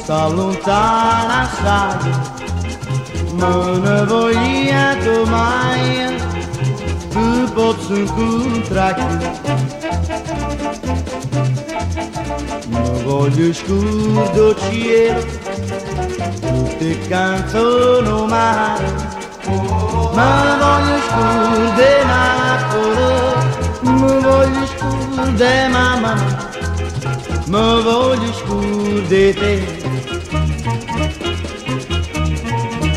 sta lontana sai, ma ne voglio domani, tu posso incontrare. Ma voglio scudo cielo, tutte canzoni mare, ma voglio scurde Napoli, ma voglio scurde mamma, ma voglio scurde te.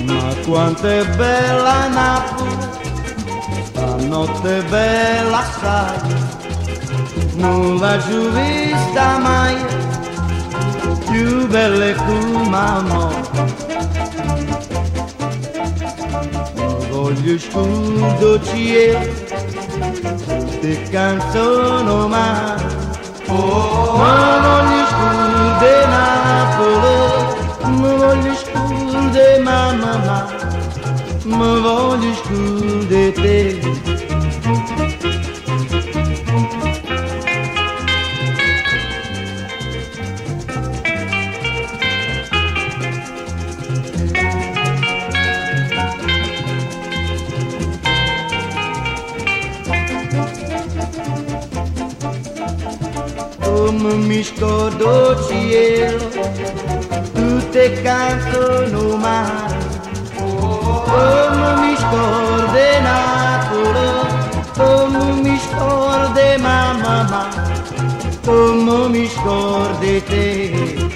Ma quanto è bella Napoli, stanotte è bella assai, non l'ho più vista mai, più bella come amore. Ma voglio scudo cielo, tutte canzoni mare, ma voglio scudere Napoli, ma voglio scudere mamma, ma voglio scudere te. Come mi scordo cielo, tutte canzoni mare, come mi scordo Napoli, come mi scordo mamma, come mi scordo te.